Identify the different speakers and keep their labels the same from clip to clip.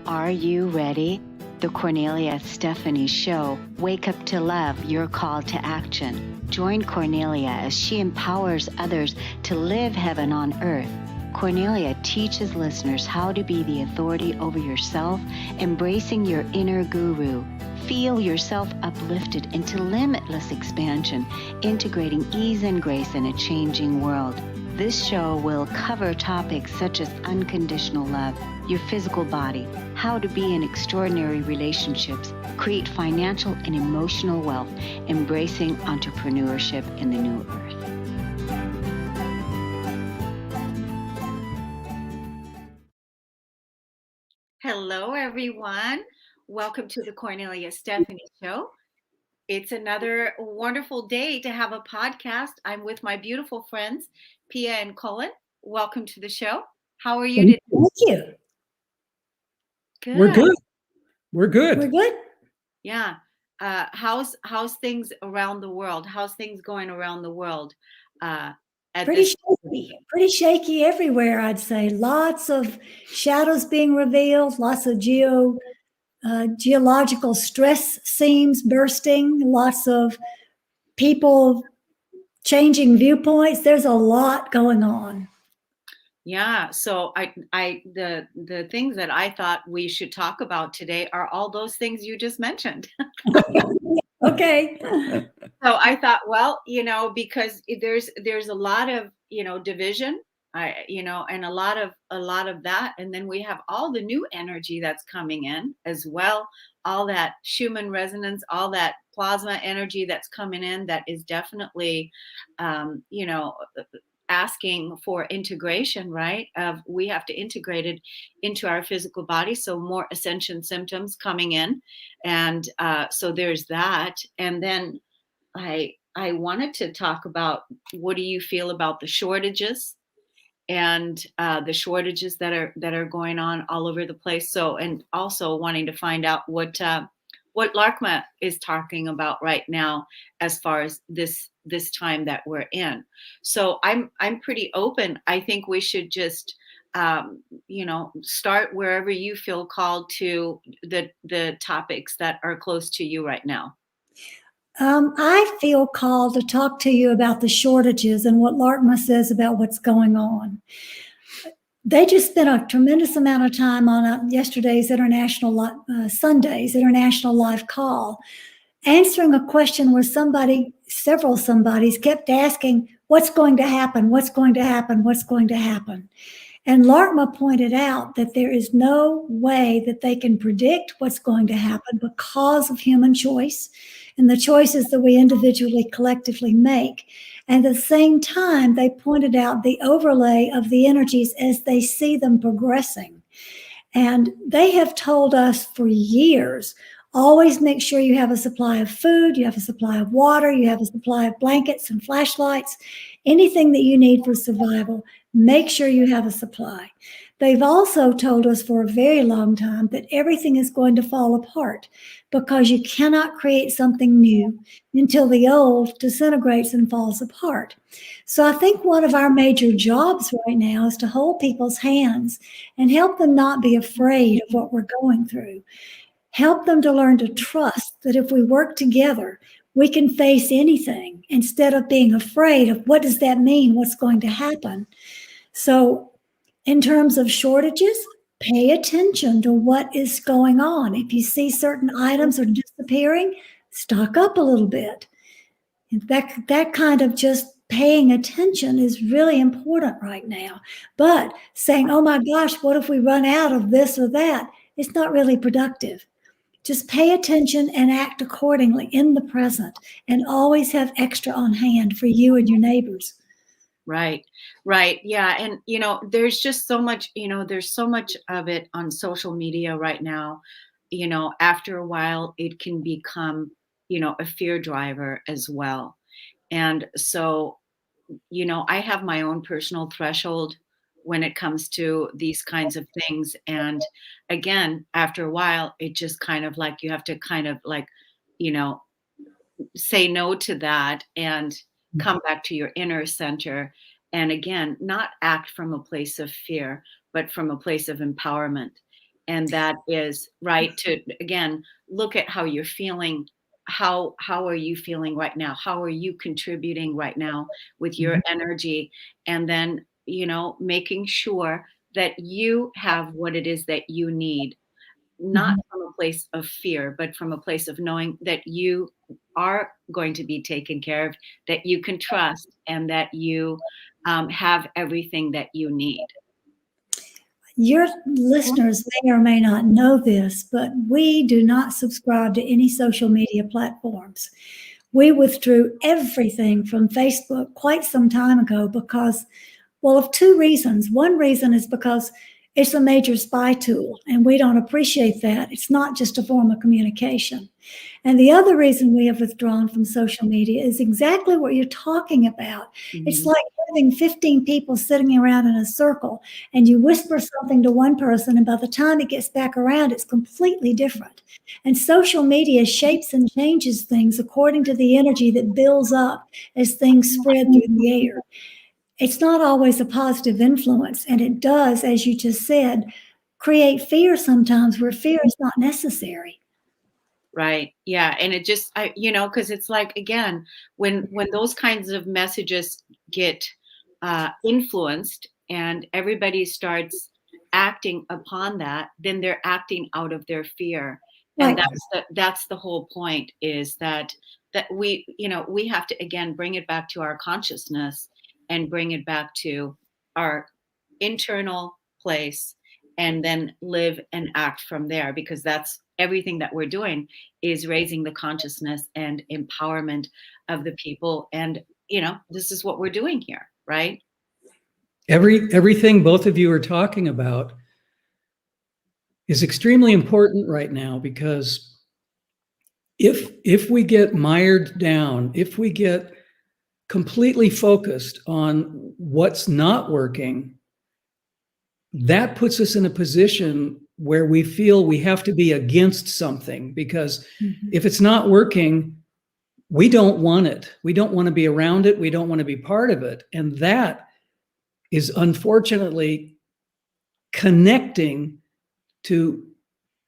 Speaker 1: Are you ready? The Kornelia Stephanie Show. Wake up to love, your call to action. Join Kornelia as she empowers others to live heaven on earth. Kornelia teaches listeners how to be the authority over yourself, embracing your inner guru. Feel yourself uplifted into limitless expansion, integrating ease and grace in a changing world. This show will cover topics such as unconditional love, your physical body, how to be in extraordinary relationships, create financial and emotional wealth, embracing entrepreneurship in the new earth. Hello, everyone. Welcome to the Kornelia Stephanie Show. It's another wonderful day to have a podcast. I'm with my beautiful friends, Pia and Colin. Welcome to the show. How are you today?
Speaker 2: Thank you.
Speaker 1: Good.
Speaker 3: We're good. We're good.
Speaker 2: We're good.
Speaker 1: Yeah. How's things around the world? How's things going around the world?
Speaker 2: Pretty shaky everywhere, I'd say. Lots of shadows being revealed, lots of geological stress seams bursting, lots of people changing viewpoints. There's a lot going on.
Speaker 1: Yeah. So the things that I thought we should talk about today are all those things you just mentioned.
Speaker 2: Okay.
Speaker 1: So I thought, well, because there's a lot of, division, and a lot of that. And then we have all the new energy that's coming in as well. All that Schumann resonance, all that plasma energy that's coming in that is definitely, asking for integration, right? We have to integrate it into our physical body. So more ascension symptoms coming in. And so there's that. And then I wanted to talk about, what do you feel about the shortages and the shortages that are going on all over the place. So, and also wanting to find out what LARCMA is talking about right now as far as this time that we're in. So I'm pretty open. I think we should just start wherever you feel called to the topics that are close to you right now.
Speaker 2: I feel called to talk to you about the shortages and what LARCMA says about what's going on. They just spent a tremendous amount of time on yesterday's Sunday's International Live Call, answering a question where several somebodies kept asking, what's going to happen? What's going to happen? What's going to happen? And LARCMA pointed out that there is no way that they can predict what's going to happen because of human choice and the choices that we individually, collectively make. And at the same time, they pointed out the overlay of the energies as they see them progressing. And they have told us for years, always make sure you have a supply of food, you have a supply of water, you have a supply of blankets and flashlights, anything that you need for survival, make sure you have a supply. They've also told us for a very long time that everything is going to fall apart because you cannot create something new until the old disintegrates and falls apart. So I think one of our major jobs right now is to hold people's hands and help them not be afraid of what we're going through. Help them to learn to trust that if we work together, we can face anything instead of being afraid of what does that mean, what's going to happen. So in terms of shortages, pay attention to what is going on. If you see certain items are disappearing, stock up a little bit. That kind of just paying attention is really important right now. But saying, oh my gosh, what if we run out of this or that? It's not really productive. Just pay attention and act accordingly in the present, and always have extra on hand for you and your neighbors.
Speaker 1: Right. Yeah. And, there's just so much, there's so much of it on social media right now. After a while, it can become, a fear driver as well. And so, I have my own personal threshold when it comes to these kinds of things. And again, after a while, it just kind of like, you have to kind of like, say no to that and come back to your inner center. And again, not act from a place of fear, but from a place of empowerment.
Speaker 4: And that is right to, again, look at how you're feeling. How are you feeling right now? How are you contributing right now with your energy? And then, making sure that you have what it is that you need, not from a place of fear, but from a place of knowing that you are going to be taken care of, that you can trust, and that you have everything that you need.
Speaker 2: Your listeners may or may not know this, but we do not subscribe to any social media platforms. We withdrew everything from Facebook quite some time ago because, well, of two reasons. One reason is because it's a major spy tool, and we don't appreciate that. It's not just a form of communication. And the other reason we have withdrawn from social media is exactly what you're talking about. It's like having 15 people sitting around in a circle, and you whisper something to one person, and by the time it gets back around, it's completely different. And social media shapes and changes things according to the energy that builds up as things spread through the air. It's not always a positive influence, and it does, as you just said, create fear sometimes where fear is not necessary.
Speaker 4: Right. Yeah. And it just, because it's like, again, when those kinds of messages get influenced and everybody starts acting upon that, then they're acting out of their fear. And
Speaker 2: Right.
Speaker 4: that's the whole point, is that we have to, again, bring it back to our consciousness and bring it back to our internal place, and then live and act from there, because that's everything that we're doing, is raising the consciousness and empowerment of the people. And, this is what we're doing here, right?
Speaker 3: Everything both of you are talking about is extremely important right now, because if we get mired down, if we get completely focused on what's not working, that puts us in a position where we feel we have to be against something, because if it's not working, we don't want it. We don't want to be around it. We don't want to be part of it. And that is unfortunately connecting to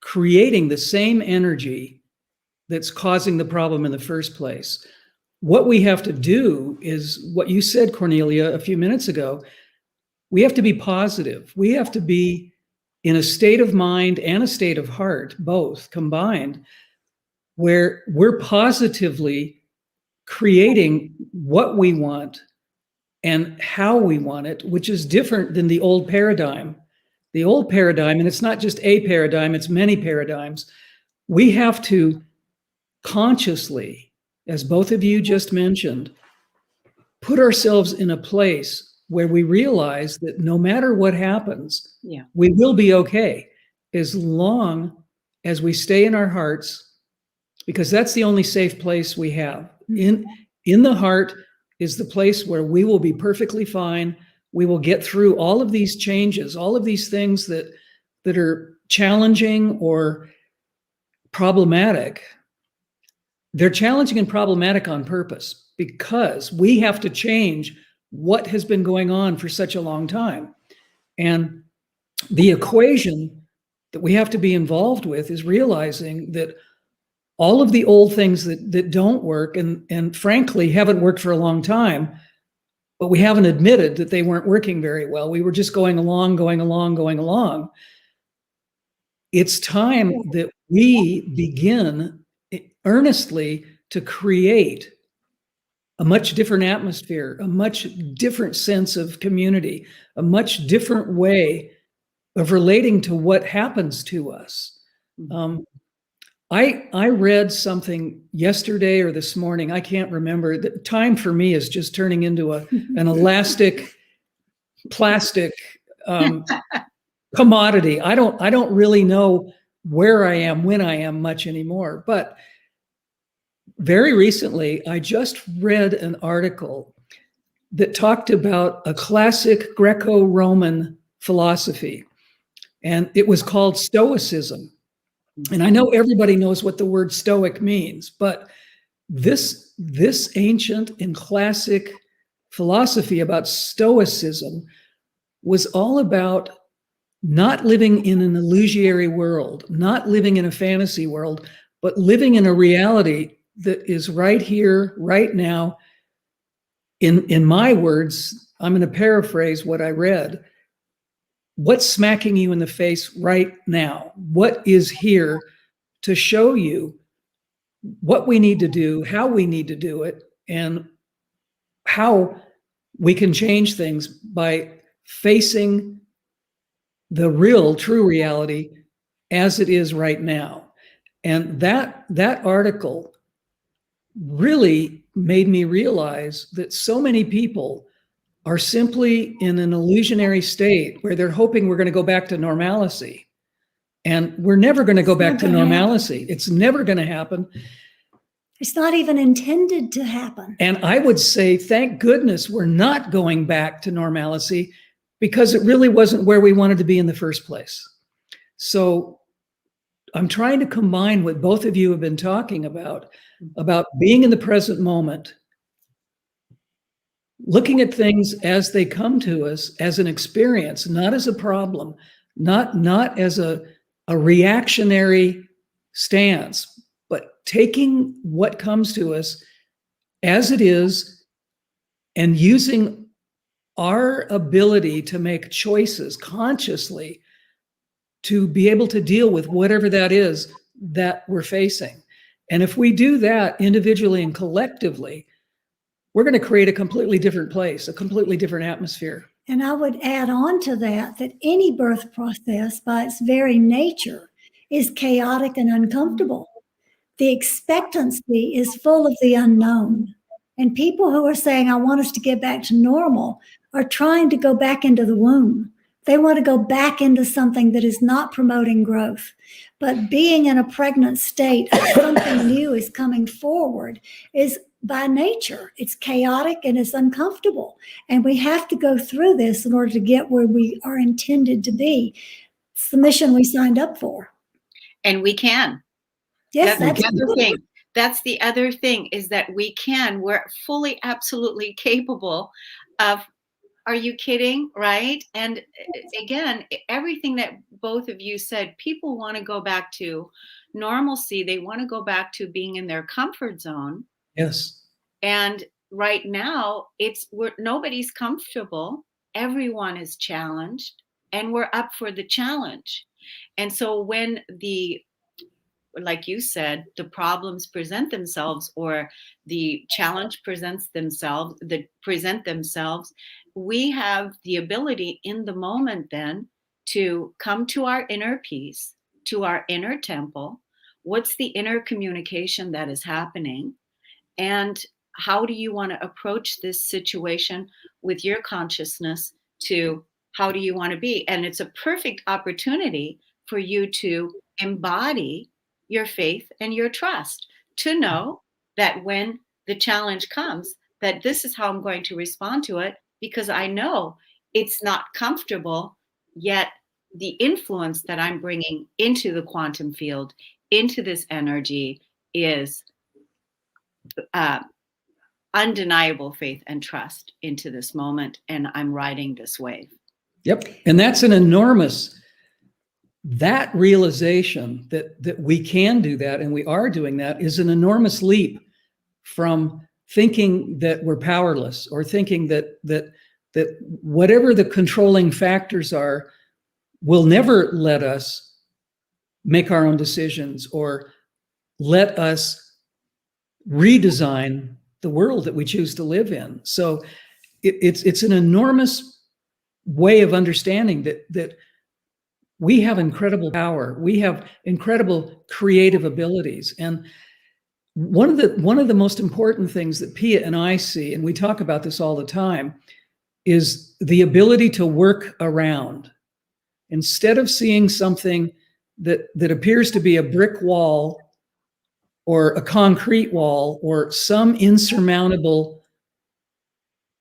Speaker 3: creating the same energy that's causing the problem in the first place. What we have to do is what you said, Kornelia, a few minutes ago. We have to be positive. We have to be in a state of mind and a state of heart, both combined, where we're positively creating what we want and how we want it, which is different than the old paradigm. The old paradigm, and it's not just a paradigm, it's many paradigms. We have to consciously, as both of you just mentioned, put ourselves in a place where we realize that no matter what happens, we will be okay, as long as we stay in our hearts, because that's the only safe place we have. In the heart is the place where we will be perfectly fine. We will get through all of these changes, all of these things that are challenging or problematic. They're challenging and problematic on purpose, because we have to change what has been going on for such a long time. And the equation that we have to be involved with is realizing that all of the old things that don't work, and frankly haven't worked for a long time, but we haven't admitted that they weren't working very well. We were just going along. It's time that we begin earnestly to create a much different atmosphere, a much different sense of community, a much different way of relating to what happens to us. I read something yesterday or this morning, I can't remember. The time for me is just turning into an elastic plastic commodity. I don't really know where I am, when I am much anymore. But very recently, I just read an article that talked about a classic Greco-Roman philosophy, and it was called Stoicism. And I know everybody knows what the word Stoic means, but this ancient and classic philosophy about Stoicism was all about not living in an illusory world, not living in a fantasy world, but living in a reality that is right here, right now. In my words, I'm going to paraphrase what I read. What's smacking you in the face right now? What is here to show you what we need to do, how we need to do it, and how we can change things by facing the real, true reality as it is right now. And that article really made me realize that so many people are simply in an illusionary state where they're hoping we're going to go back to normalcy. And we're never going to go back to normalcy. It's never going to happen.
Speaker 2: It's not even intended to happen.
Speaker 3: And I would say, thank goodness we're not going back to normalcy, because it really wasn't where we wanted to be in the first place. So I'm trying to combine what both of you have been talking about being in the present moment, looking at things as they come to us as an experience, not as a problem, not as a reactionary stance, but taking what comes to us as it is and using our ability to make choices consciously to be able to deal with whatever that is that we're facing. And if we do that individually and collectively, we're going to create a completely different place, a completely different atmosphere.
Speaker 2: And I would add on to that any birth process by its very nature is chaotic and uncomfortable. The expectancy is full of the unknown. And people who are saying, I want us to get back to normal, are trying to go back into the womb. They want to go back into something that is not promoting growth. But being in a pregnant state, something new is coming forward, is by nature, it's chaotic and it's uncomfortable. And we have to go through this in order to get where we are intended to be. It's the mission we signed up for.
Speaker 4: And we can.
Speaker 2: Yes,
Speaker 4: that's the other thing. That's the other thing, is that we can. We're fully, absolutely capable of. Are you kidding? Right? And again, everything that both of you said, people want to go back to normalcy. They want to go back to being in their comfort zone.
Speaker 3: Yes.
Speaker 4: And right now, nobody's comfortable. Everyone is challenged, and we're up for the challenge. And so when like you said, the problems present themselves, or the challenge present themselves, we have the ability in the moment then to come to our inner peace, to our inner temple. What's the inner communication that is happening? And how do you want to approach this situation with your consciousness to how do you want to be? And it's a perfect opportunity for you to embody your faith and your trust, to know that when the challenge comes, that this is how I'm going to respond to it, because I know it's not comfortable, yet the influence that I'm bringing into the quantum field, into this energy, is undeniable faith and trust into this moment, and I'm riding this wave.
Speaker 3: Yep. And that's an enormous, that realization that we can do that and we are doing that is an enormous leap from thinking that we're powerless, or thinking that whatever the controlling factors are will never let us make our own decisions or let us redesign the world that we choose to live in. So it's an enormous way of understanding that we have incredible power. We have incredible creative abilities. And one of the most important things that Pia and I see, and we talk about this all the time, is the ability to work around. Instead of seeing something that appears to be a brick wall or a concrete wall or some insurmountable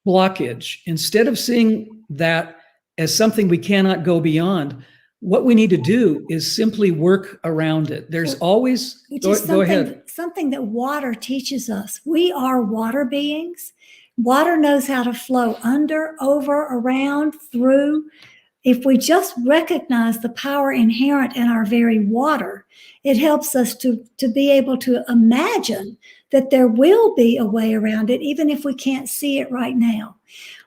Speaker 3: blockage, instead of seeing that as something we cannot go beyond, what we need to do is simply work around it. There's always, go ahead.
Speaker 2: Something that water teaches us. We are water beings. Water knows how to flow under, over, around, through. if we just recognize the power inherent in our very water, it helps us to be able to imagine that there will be a way around it, even if we can't see it right now.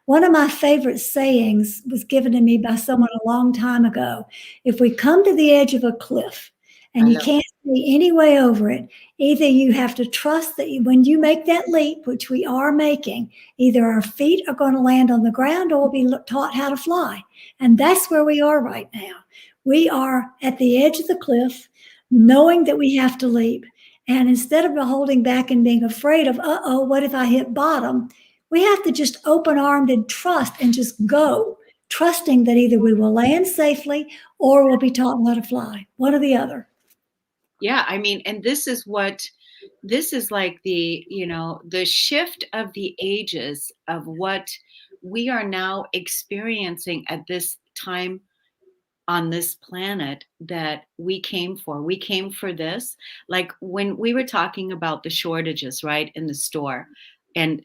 Speaker 2: One of my favorite sayings was given to me by someone a long time ago. If we come to the edge of a cliff and you can't see any way over it, either you have to trust that when you make that leap, which we are making, either our feet are going to land on the ground or we'll be taught how to fly. And that's where we are right now. We are at the edge of the cliff, knowing that we have to leap. And instead of holding back and being afraid of, uh-oh, what if I hit bottom? We have to just open-armed and trust and just go, trusting that either we will land safely or we'll be taught how to fly, one or the other.
Speaker 4: Yeah, I mean, and this is like the, the shift of the ages of what we are now experiencing at this time on this planet that we came for. We came for this. Like when we were talking about the shortages, right, in the store and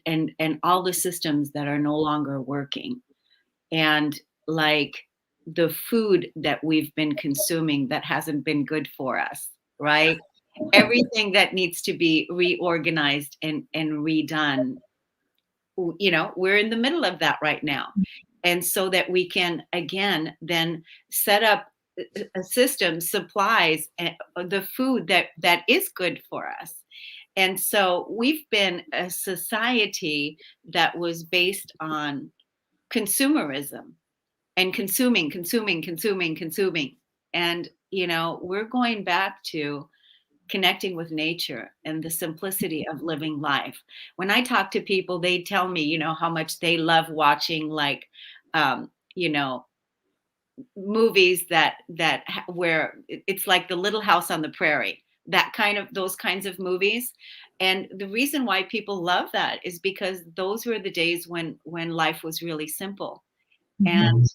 Speaker 4: all the systems that are no longer working, and like the food that we've been consuming that hasn't been good for us, right? Everything that needs to be reorganized and redone, we're in the middle of that right now. And so that we can, again, then set up a system, supplies the food that is good for us. And so we've been a society that was based on consumerism and consuming. And, we're going back to connecting with nature and the simplicity of living life. When I talk to people, they tell me, how much they love watching, like, movies where it's like the Little House on the Prairie, those kinds of movies. And the reason why people love that is because those were the days when life was really simple. And,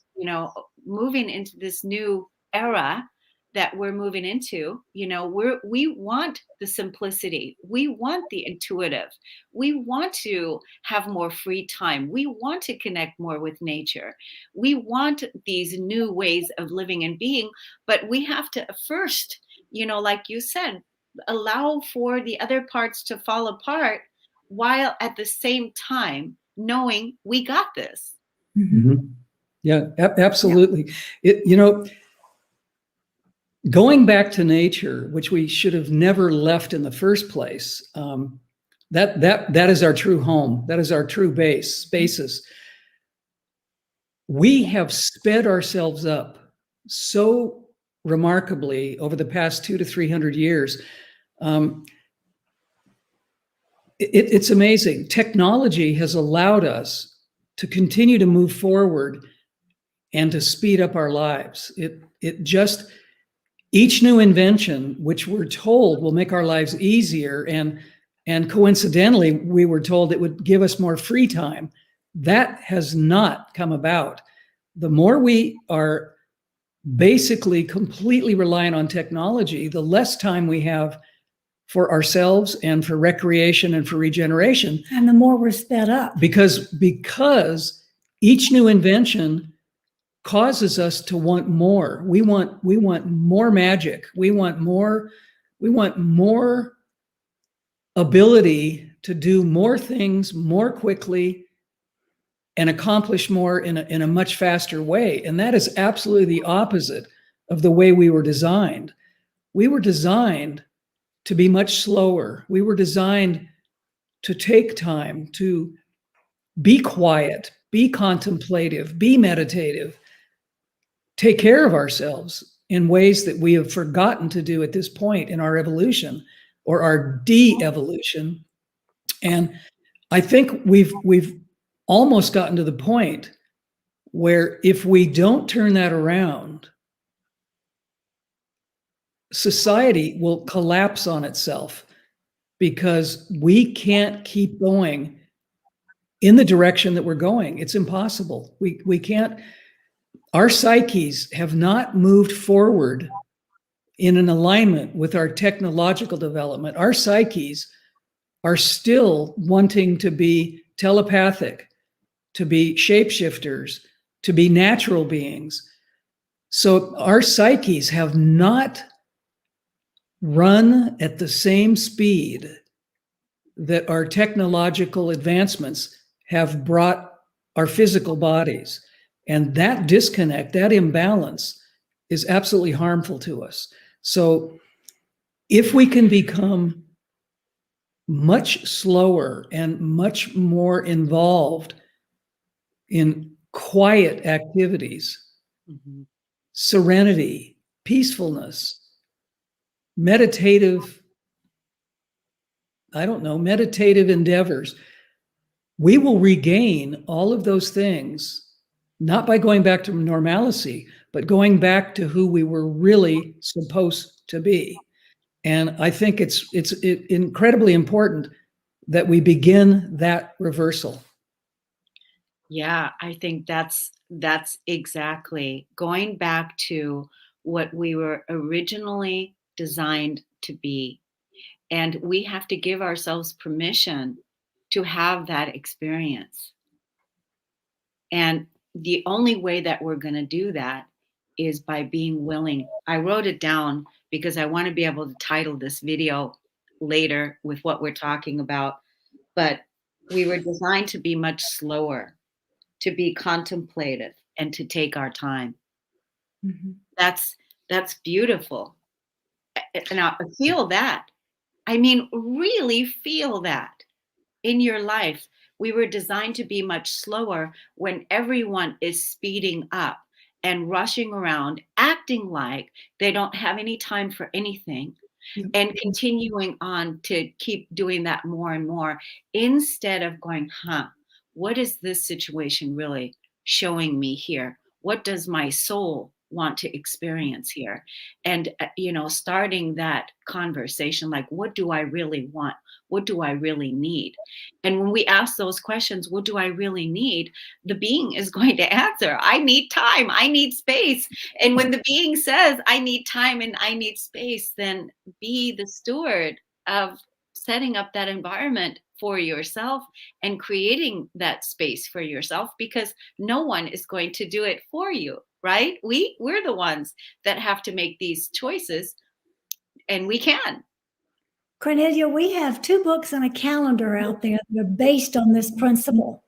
Speaker 4: moving into this new era that we're moving into, we want the simplicity. We want the intuitive. We want to have more free time. We want to connect more with nature. We want these new ways of living and being, but we have to first, like you said, allow for the other parts to fall apart while at the same time knowing we got this.
Speaker 3: Mm-hmm. Yeah, absolutely. Yeah. Going back to nature, which we should have never left in the first place, that is our true home. That is our true basis. We have sped ourselves up so remarkably over the past 200 to 300 years. It's amazing. Technology has allowed us to continue to move forward and to speed up our lives. Each new invention, which we're told will make our lives easier, and coincidentally, we were told it would give us more free time, that has not come about. The more we are basically completely reliant on technology, the less time we have for ourselves and for recreation and for regeneration.
Speaker 2: And the more we're sped up. Because
Speaker 3: each new invention causes us to want more. We want more magic. We want more ability to do more things more quickly and accomplish more in a much faster way. And that is absolutely the opposite of the way we were designed. We were designed to be much slower. We were designed to take time, to be quiet, be contemplative, be meditative, take care of ourselves in ways that we have forgotten to do at this point in our evolution or our de-evolution. And I think we've almost gotten to the point where if we don't turn that around, society will collapse on itself because we can't keep going in the direction that we're going. It's impossible. We can't. Our psyches have not moved forward in an alignment with our technological development. Our psyches are still wanting to be telepathic, to be shapeshifters, to be natural beings. So our psyches have not run at the same speed that our technological advancements have brought our physical bodies. And that disconnect, that imbalance is absolutely harmful to us. So if we can become much slower and much more involved in quiet activities, serenity, peacefulness, meditative endeavors, we will regain all of those things, not by going back to normalcy, but going back to who we were really supposed to be. And I think it's incredibly important that we begin that reversal.
Speaker 4: Yeah, I think that's exactly going back to what we were originally designed to be. And we have to give ourselves permission to have that experience. And the only way that we're going to do that is by being willing. I wrote it down because I want to be able to title this video later with what we're talking about. But we were designed to be much slower, to be contemplative, and to take our time.
Speaker 2: Mhm.
Speaker 4: That's beautiful. Now feel that. I mean, really feel that in your life. We were designed to be much slower when everyone is speeding up and rushing around, acting like they don't have any time for anything, and continuing on to keep doing that more and more, instead of going, what is this situation really showing me here? What does my soul want to experience here? And, starting that conversation, like, what do I really want? What do I really need? And when we ask those questions, what do I really need? The being is going to answer, I need time, I need space. And when the being says, I need time and I need space, then be the steward of setting up that environment for yourself and creating that space for yourself, because no one is going to do it for you, right? We're the ones that have to make these choices, and we can.
Speaker 2: Kornelia, we have 2 books and a calendar out there that are based on this principle.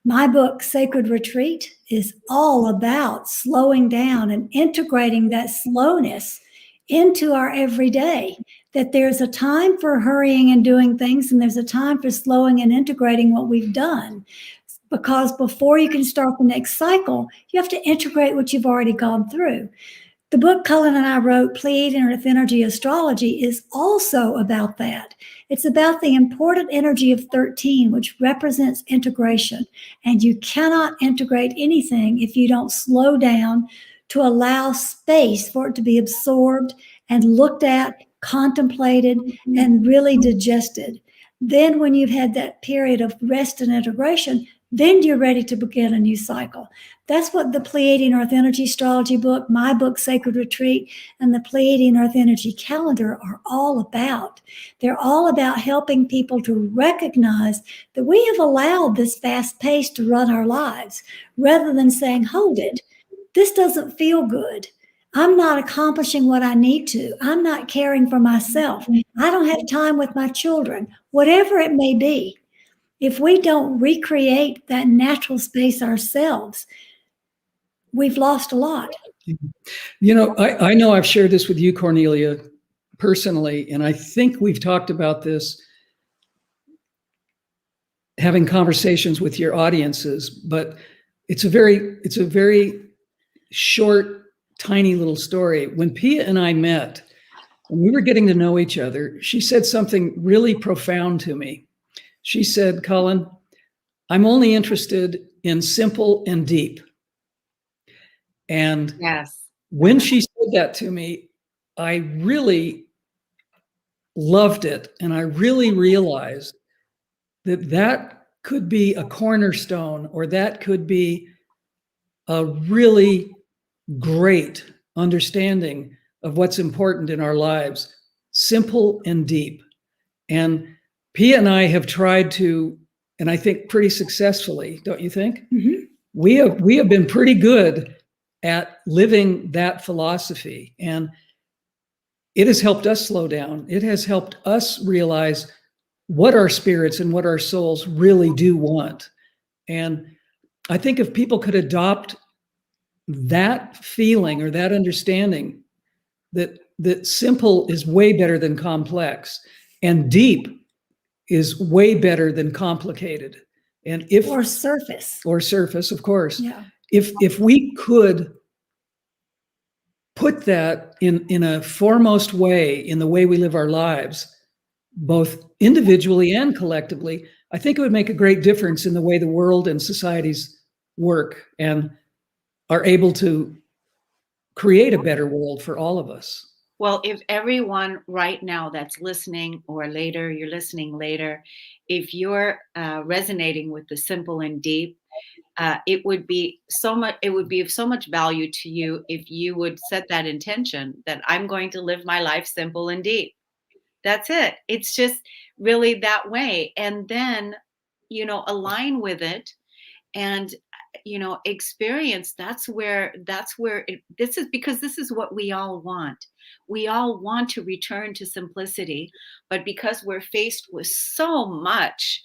Speaker 2: My book, Sacred Retreat, is all about slowing down and integrating that slowness into our everyday, that there's a time for hurrying and doing things, and there's a time for slowing and integrating what we've done. Because before you can start the next cycle, you have to integrate what you've already gone through. The book Cullen and I wrote, Pleiadian Earth Energy Astrology, is also about that. It's about the important energy of 13, which represents integration. And you cannot integrate anything if you don't slow down to allow space for it to be absorbed and looked at, contemplated, and really digested. Then when you've had that period of rest and integration, then you're ready to begin a new cycle. That's what the Pleiadian Earth Energy Astrology book, my book, Sacred Retreat, and the Pleiadian Earth Energy Calendar are all about. They're all about helping people to recognize that we have allowed this fast pace to run our lives, rather than saying, hold it, this doesn't feel good. I'm not accomplishing what I need to. I'm not caring for myself. I don't have time with my children, whatever it may be. If we don't recreate that natural space ourselves, we've lost a lot.
Speaker 3: I know I've shared this with you, Kornelia, personally, and I think we've talked about this having conversations with your audiences, but it's a very short, tiny little story. When Pia and I met, when we were getting to know each other, she said something really profound to me. She said, Cullen, I'm only interested in simple and deep. And
Speaker 4: Yes.
Speaker 3: when she said that to me, I really loved it. And I really realized that that could be a cornerstone, or that could be a really great understanding of what's important in our lives, simple and deep. And Pia and I have tried to, and I think pretty successfully, don't you think?
Speaker 2: Mm-hmm.
Speaker 3: We have been pretty good at living that philosophy. And it has helped us slow down. It has helped us realize what our spirits and what our souls really do want. And I think if people could adopt that feeling or that understanding that simple is way better than complex and deep is way better than complicated. And
Speaker 2: or surface,
Speaker 3: of course.
Speaker 2: yeah.
Speaker 3: If we could put that in a foremost way in the way we live our lives, both individually and collectively, I think it would make a great difference in the way the world and societies work and are able to create a better world for all of us.
Speaker 4: Well, if everyone right now that's listening, or later, you're listening later, if you're resonating with the simple and deep, it would be so much. It would be of so much value to you if you would set that intention that I'm going to live my life simple and deep. That's it. It's just really that way, and then align with it, and experience. This is because this is what we all want. We all want to return to simplicity, but because we're faced with so much,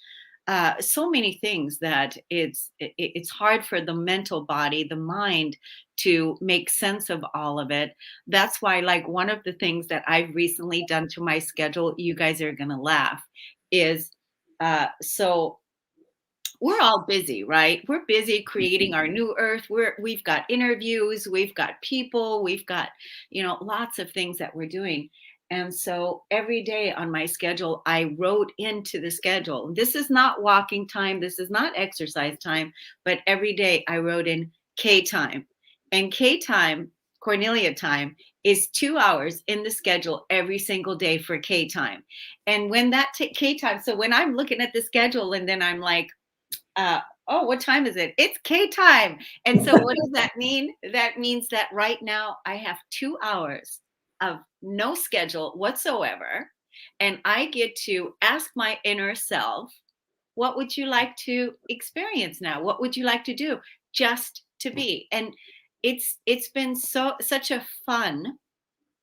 Speaker 4: so many things, that it's hard for the mental body, the mind, to make sense of all of it. That's why, like, one of the things that I've recently done to my schedule, you guys are gonna laugh, is so we're all busy, right? We're busy creating our new earth. We've got interviews, we've got people, we've got, lots of things that we're doing. And so every day on my schedule, I wrote into the schedule. This is not walking time, this is not exercise time, but every day I wrote in K time. And K time, Kornelia time, is 2 hours in the schedule every single day for K time. And when that K time, so when I'm looking at the schedule and then I'm like, oh, what time is it? It's K time. And so what does that mean? That means that right now I have 2 hours of no schedule whatsoever. And I get to ask my inner self, what would you like to experience now? What would you like to do? Just to be. And it's been such a fun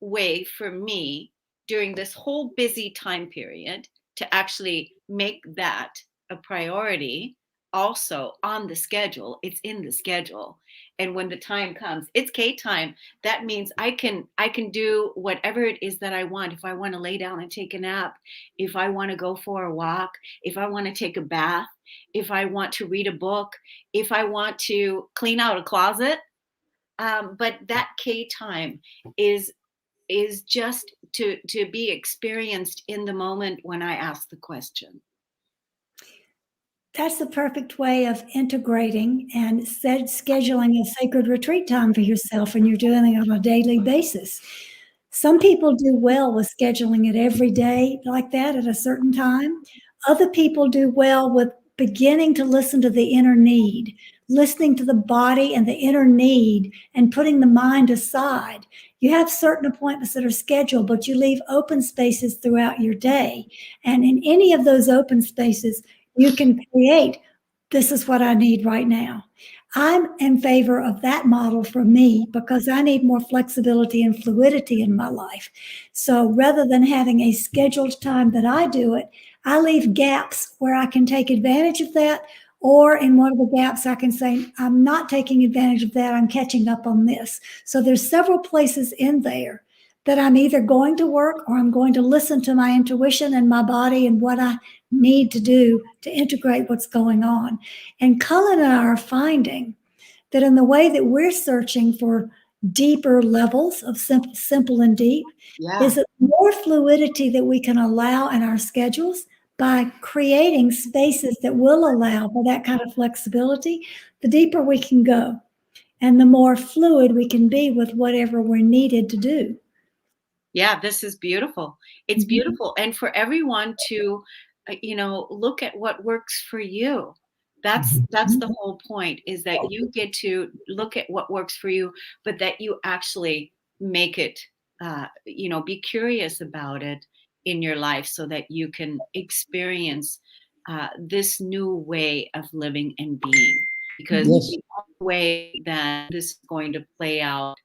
Speaker 4: way for me during this whole busy time period to actually make that a priority. Also on the schedule, it's in the schedule, and when the time comes, it's K time. That means I can do whatever it is that I want. If I want to lay down and take a nap, if I want to go for a walk, if I want to take a bath, if I want to read a book, if I want to clean out a closet. But that K time is just to be experienced in the moment when I ask the question.
Speaker 2: That's the perfect way of integrating and scheduling a sacred retreat time for yourself, and you're doing it on a daily basis. Some people do well with scheduling it every day like that at a certain time. Other people do well with beginning to listen to the inner need, listening to the body and the inner need, and putting the mind aside. You have certain appointments that are scheduled, but you leave open spaces throughout your day. And in any of those open spaces, you can create, this is what I need right now. I'm in favor of that model for me because I need more flexibility and fluidity in my life. So rather than having a scheduled time that I do it, I leave gaps where I can take advantage of that, or in one of the gaps I can say, I'm not taking advantage of that, I'm catching up on this. So there's several places in there that I'm either going to work or I'm going to listen to my intuition and my body and what I need to do to integrate what's going on. And Cullen and I are finding that in the way that we're searching for deeper levels of simple and deep, is that more fluidity that we can allow in our schedules by creating spaces that will allow for that kind of flexibility, the deeper we can go and the more fluid we can be with whatever we're needed to do.
Speaker 4: Yeah, this is beautiful. It's beautiful. And for everyone to, look at what works for you. That's the whole point, is that you get to look at what works for you, but that you actually make it, be curious about it in your life so that you can experience this new way of living and being. Because way that this is going to play out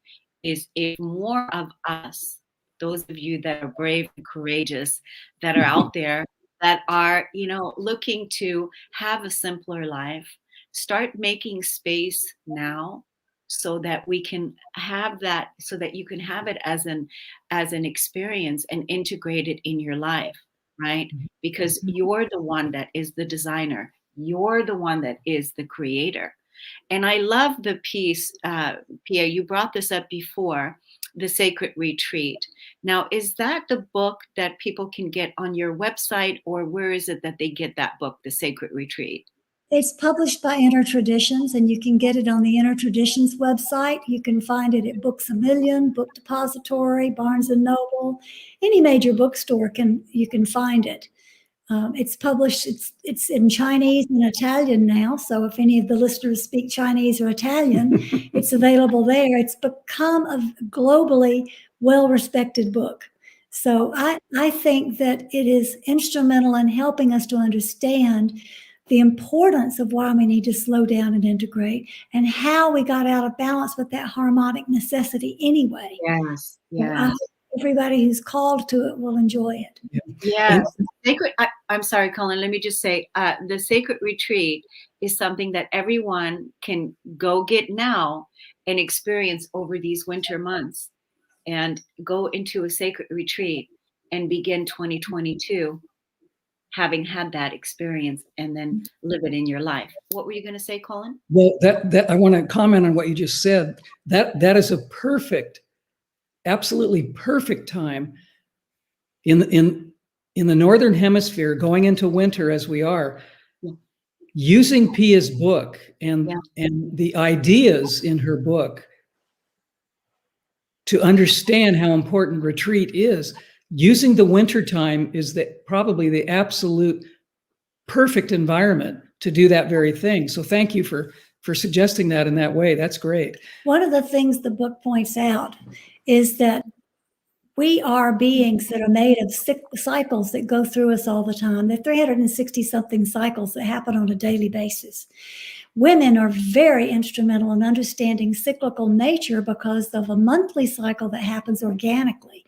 Speaker 4: is if more of us, those of you that are brave and courageous, that are out there, that are, looking to have a simpler life, start making space now so that we can have that, so that you can have it as an experience and integrate it in your life, right? Because you're the one that is the designer. You're the one that is the creator. And I love the piece, Pia, you brought this up before, The Sacred Retreat. Now, is that the book that people can get on your website, or where is it that they get that book, The Sacred Retreat?
Speaker 2: It's published by Inner Traditions, and you can get it on the Inner Traditions website. You can find it at Books A Million, Book Depository, Barnes and Noble, any major bookstore you can find it. It's published, it's in Chinese and Italian now. So if any of the listeners speak Chinese or Italian, it's available there. It's become a globally well-respected book. So I think that it is instrumental in helping us to understand the importance of why we need to slow down and integrate, and how we got out of balance with that harmonic necessity anyway.
Speaker 4: Yes,
Speaker 2: So I hope everybody who's called to it will enjoy it.
Speaker 4: Yes. I'm sorry, Colin, let me just say, the Sacred Retreat is something that everyone can go get now and experience over these winter months, and go into a sacred retreat and begin 2022 having had that experience, and then live it in your life. What were you going to say, Colin?
Speaker 3: Well, that I want to comment on what you just said. That is a perfect, absolutely perfect time in the Northern Hemisphere, going into winter as we are, using Pia's book and the ideas in her book to understand how important retreat is. Using the winter time is probably the absolute perfect environment to do that very thing. So thank you for suggesting that in that way. That's great.
Speaker 2: One of the things the book points out is that we are beings that are made of cycles that go through us all the time. There are 360 something cycles that happen on a daily basis. Women are very instrumental in understanding cyclical nature because of a monthly cycle that happens organically.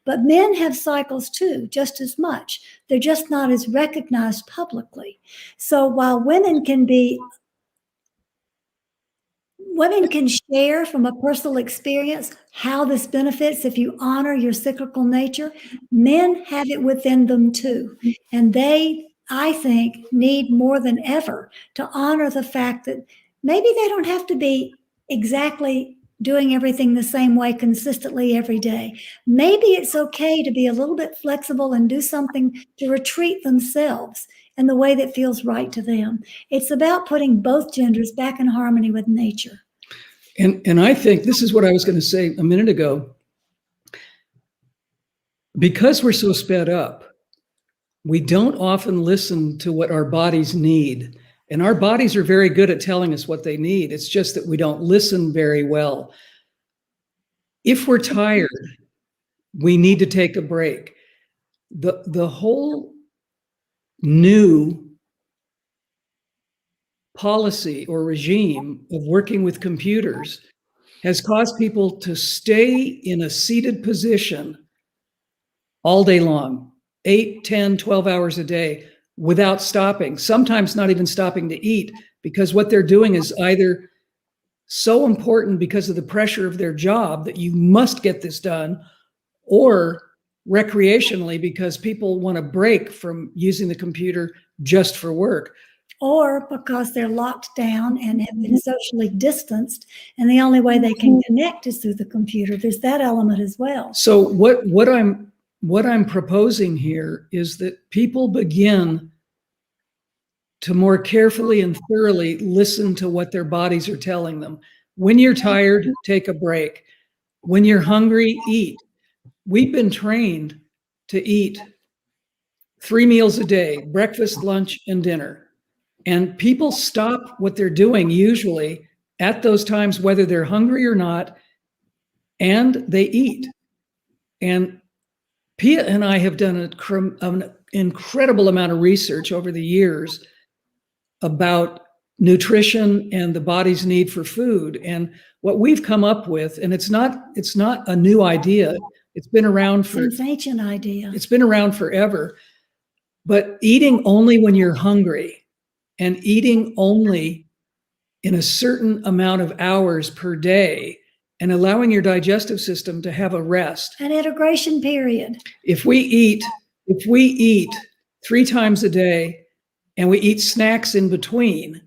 Speaker 2: But men have cycles too, just as much. They're just not as recognized publicly. So while women can share from a personal experience how this benefits if you honor your cyclical nature, men have it within them too. And they, I think, need more than ever to honor the fact that maybe they don't have to be exactly doing everything the same way consistently every day. Maybe it's okay to be a little bit flexible and do something to retreat themselves in the way that feels right to them. It's about putting both genders back in harmony with nature.
Speaker 3: And I think this is what I was going to say a minute ago. Because we're so sped up, we don't often listen to what our bodies need. And our bodies are very good at telling us what they need. It's just that we don't listen very well. If we're tired, we need to take a break. The whole new policy or regime of working with computers has caused people to stay in a seated position all day long, 8, 10, 12 hours a day without stopping, sometimes not even stopping to eat, because what they're doing is either so important because of the pressure of their job that you must get this done, or recreationally because people want to break from using the computer just for work.
Speaker 2: Or because they're locked down and have been socially distanced, and the only way they can connect is through the computer. There's that element as well.
Speaker 3: So what I'm proposing here is that people begin to more carefully and thoroughly listen to what their bodies are telling them. When you're tired, take a break. When you're hungry, eat. We've been trained to eat 3 meals a day, breakfast, lunch, and dinner. And people stop what they're doing usually at those times, whether they're hungry or not, and they eat. And Pia and I have done an incredible amount of research over the years about nutrition and the body's need for food. And what we've come up with, and it's not a new idea. It's been around for
Speaker 2: It's an ancient idea.
Speaker 3: It's been around forever. But eating only when you're hungry and eating only in a certain amount of hours per day and allowing your digestive system to have a rest.
Speaker 2: An integration period.
Speaker 3: If we eat 3 times a day and we eat snacks in between,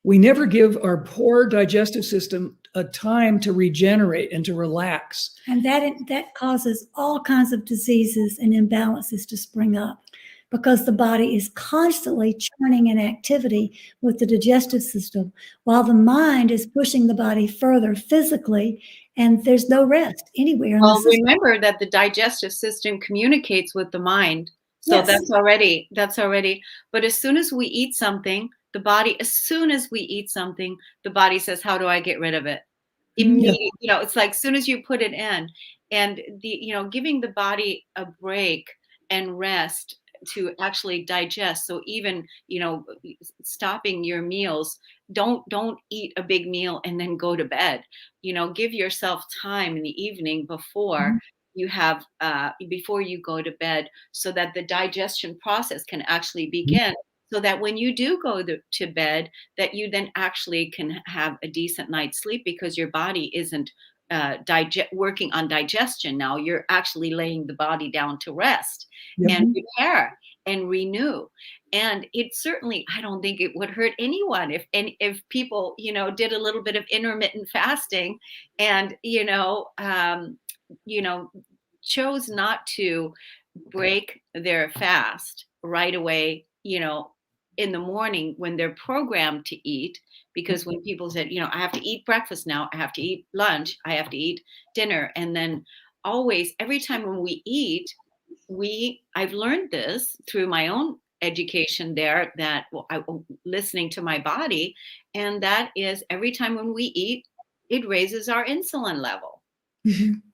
Speaker 3: we never give our poor digestive system a time to regenerate and to relax.
Speaker 2: And that causes all kinds of diseases and imbalances to spring up, because the body is constantly churning in activity with the digestive system, while the mind is pushing the body further physically, and there's no rest anywhere in the
Speaker 4: Well,
Speaker 2: system.
Speaker 4: remember that the digestive system communicates with the mind. So
Speaker 2: Yes.
Speaker 4: that's already, but as soon as we eat something, the body says, how do I get rid of it? Immediately, it's like, as soon as you put it in, and giving the body a break and rest to actually digest. So even, stopping your meals, don't eat a big meal and then go to bed. Give yourself time in the evening before you have, before you go to bed, so that the digestion process can actually begin. So that when you do go to bed, that you then actually can have a decent night's sleep, because your body isn't working on digestion now. You're actually laying the body down to rest and repair and renew. And it certainly, I don't think it would hurt anyone if people, did a little bit of intermittent fasting and, chose not to break their fast right away, in the morning when they're programmed to eat. Because when people said, I have to eat breakfast now, I have to eat lunch, I have to eat dinner. And then always, every time when we eat, I've learned this through my own education there, that listening to my body. And that is, every time when we eat, it raises our insulin level.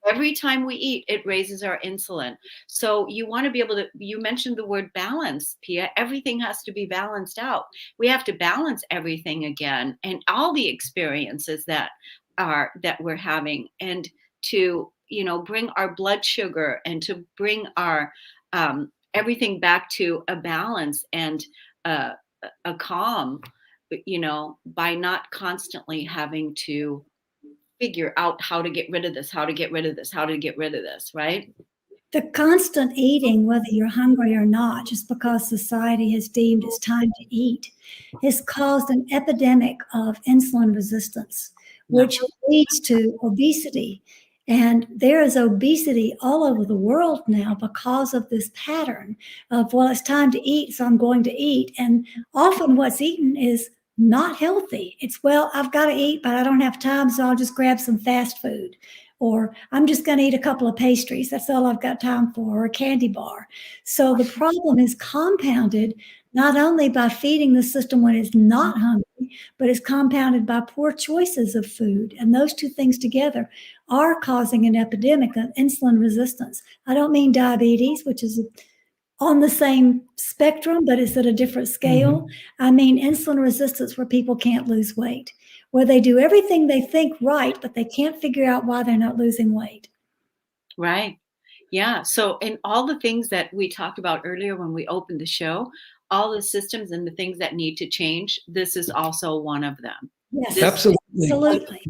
Speaker 4: Every time we eat, it raises our insulin. So you want to be able to, you mentioned the word balance, Pia. Everything has to be balanced out. We have to balance everything again, and all the experiences that we're having, and to, bring our blood sugar and to bring our everything back to a balance and a calm, by not constantly having to figure out how to get rid of this, right?
Speaker 2: The constant eating, whether you're hungry or not, just because society has deemed it's time to eat, has caused an epidemic of insulin resistance, which leads to obesity. And there is obesity all over the world now because of this pattern of, well, it's time to eat, so I'm going to eat. And often what's eaten is not healthy. It's, well, I've got to eat, but I don't have time, so I'll just grab some fast food. Or I'm just going to eat a couple of pastries. That's all I've got time for, or a candy bar. So the problem is compounded not only by feeding the system when it's not hungry, but it's compounded by poor choices of food. And those two things together are causing an epidemic of insulin resistance. I don't mean diabetes, which is on the same spectrum, but it's at a different scale. I mean insulin resistance, where people can't lose weight, where they do everything they think right, but they can't figure out why they're not losing weight.
Speaker 4: Right. Yeah. So, and all the things that we talked about earlier when we opened the show, all the systems and the things that need to change, this is also one of them.
Speaker 2: Yes,
Speaker 3: Absolutely.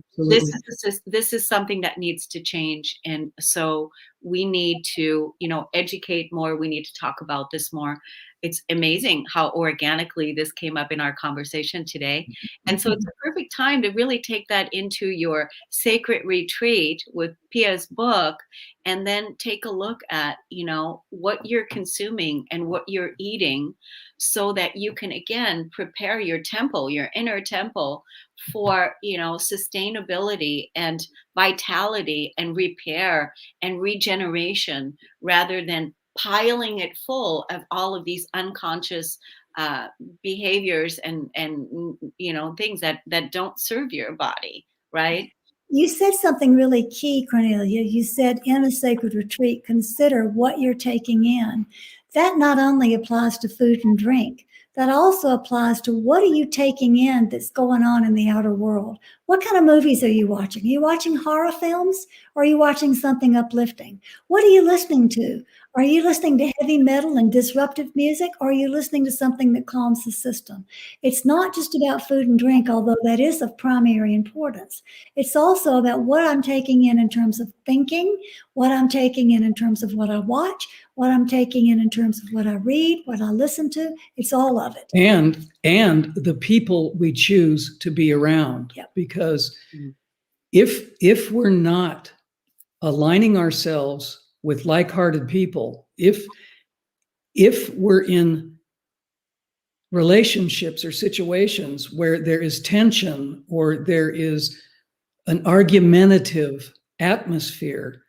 Speaker 4: This is something that needs to change. And so we need to, educate more. We need to talk about this more. It's amazing how organically this came up in our conversation today. And so it's a perfect time to really take that into your sacred retreat with Pia's book, and then take a look at, what you're consuming and what you're eating, so that you can, again, prepare your temple, your inner temple, for, sustainability and vitality and repair and regeneration, rather than piling it full of all of these unconscious behaviors and things that don't serve your body, right?
Speaker 2: You said something really key, Kornelia. You said, in a sacred retreat, consider what you're taking in. That not only applies to food and drink, that also applies to what are you taking in that's going on in the outer world? What kind of movies are you watching? Are you watching horror films or are you watching something uplifting? What are you listening to? Are you listening to heavy metal and disruptive music, or are you listening to something that calms the system? It's not just about food and drink, although that is of primary importance. It's also about what I'm taking in terms of thinking, what I'm taking in terms of what I watch, what I'm taking in terms of what I read, what I listen to. It's all of it.
Speaker 3: And the people we choose to be around.
Speaker 2: Yep.
Speaker 3: Because if we're not aligning ourselves with like-hearted people, if we're in relationships or situations where there is tension or there is an argumentative atmosphere,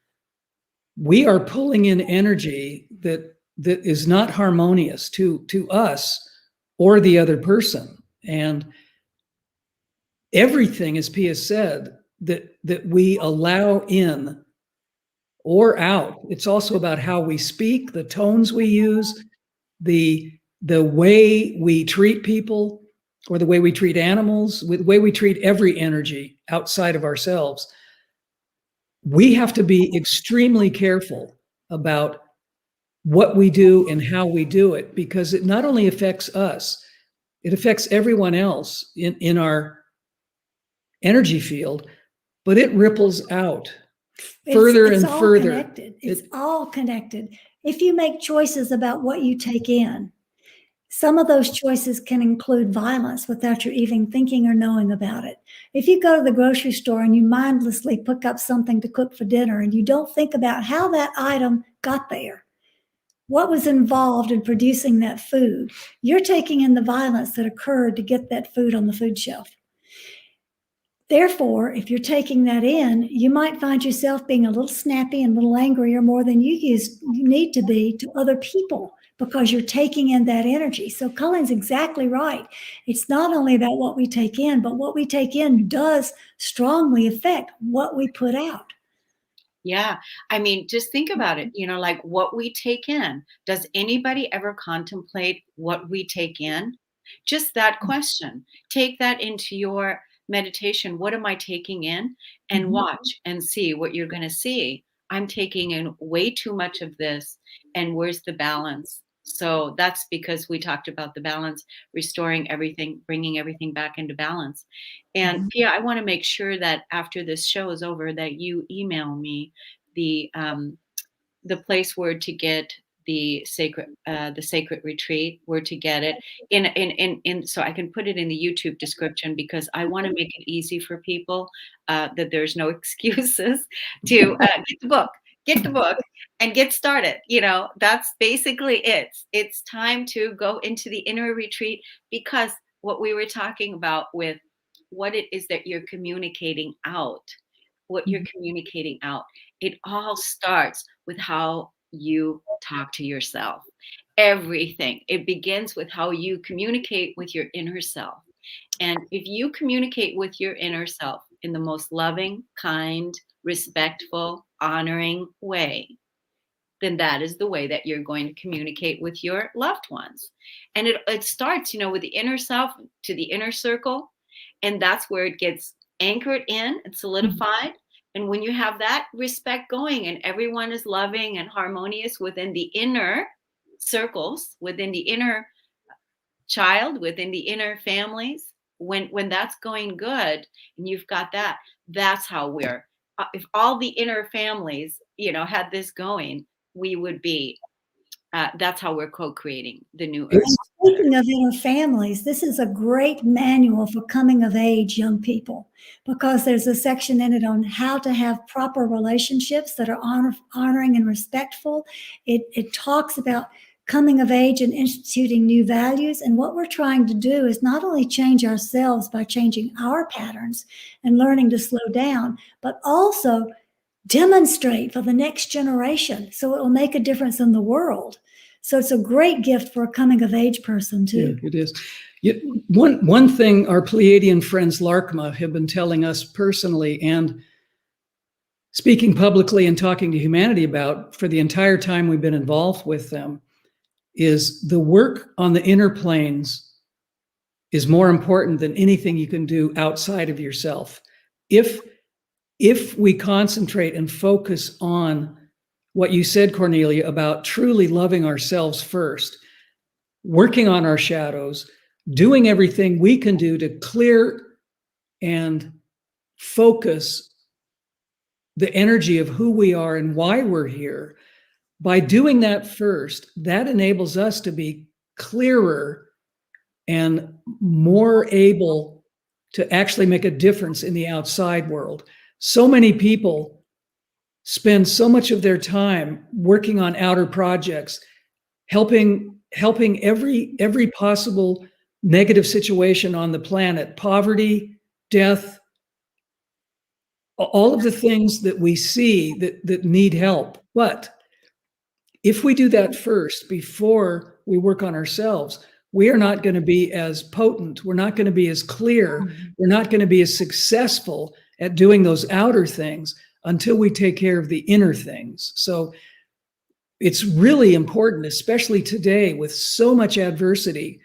Speaker 3: we are pulling in energy that is not harmonious to us or the other person. And everything, as Pia said, that we allow in or out, it's also about how we speak, the tones we use, the way we treat people, or the way we treat animals, the way we treat every energy outside of ourselves. We have to be extremely careful about what we do and how we do it, because it not only affects us, it affects everyone else in our energy field, but it ripples out further
Speaker 2: it's
Speaker 3: and
Speaker 2: all
Speaker 3: further.
Speaker 2: Connected. It's all connected. If you make choices about what you take in, some of those choices can include violence without you even thinking or knowing about it. If you go to the grocery store and you mindlessly pick up something to cook for dinner and you don't think about how that item got there, what was involved in producing that food, you're taking in the violence that occurred to get that food on the food shelf. Therefore, if you're taking that in, you might find yourself being a little snappy and a little angrier more than you need to be to other people, because you're taking in that energy. So Colleen's exactly right. It's not only about what we take in, but what we take in does strongly affect what we put out.
Speaker 4: Yeah. I mean, just think about it, like what we take in. Does anybody ever contemplate what we take in? Just that question. Take that into your meditation. What am I taking in? And watch and see what you're going to see. I'm taking in way too much of this. And where's the balance? So that's because we talked about the balance, restoring everything, bringing everything back into balance. And Pia, I want to make sure that after this show is over, that you email me the place where to get the sacred retreat, where to get it in so I can put it in the YouTube description, because I want to make it easy for people, that there's no excuses to get the book and get started. That's basically it. It's time to go into the inner retreat, because what we were talking about with what it is that you're communicating out, it all starts with how you talk to yourself. Everything. It begins with how you communicate with your inner self. And if you communicate with your inner self in the most loving, kind, respectful, honoring way, then that is the way that you're going to communicate with your loved ones. And it starts, with the inner self to the inner circle. And that's where it gets anchored in and solidified. And when you have that respect going and everyone is loving and harmonious within the inner circles, within the inner child, within the inner families, when that's going good and you've got that, that's how we're, if all the inner families, had this going, we would be, that's how we're co-creating the new earth.
Speaker 2: Speaking of inner families, this is a great manual for coming of age young people, because there's a section in it on how to have proper relationships that are honoring and respectful. It talks about coming of age and instituting new values. And what we're trying to do is not only change ourselves by changing our patterns and learning to slow down, but also demonstrate for the next generation, so it will make a difference in the world. So it's a great gift for a coming of age person too.
Speaker 3: Yeah, it is. One thing our Pleiadian friends Larkma have been telling us personally and speaking publicly and talking to humanity about for the entire time we've been involved with them is the work on the inner planes is more important than anything you can do outside of yourself. If we concentrate and focus on what you said, Kornelia, about truly loving ourselves first, working on our shadows, doing everything we can do to clear and focus the energy of who we are and why we're here. By doing that first, that enables us to be clearer and more able to actually make a difference in the outside world. So many people spend so much of their time working on outer projects, helping every possible negative situation on the planet, poverty, death, all of the things that we see that need help. But if we do that first before we work on ourselves, we are not going to be as potent. We're not going to be as clear. We're not going to be as successful at doing those outer things until we take care of the inner things. So it's really important, especially today with so much adversity,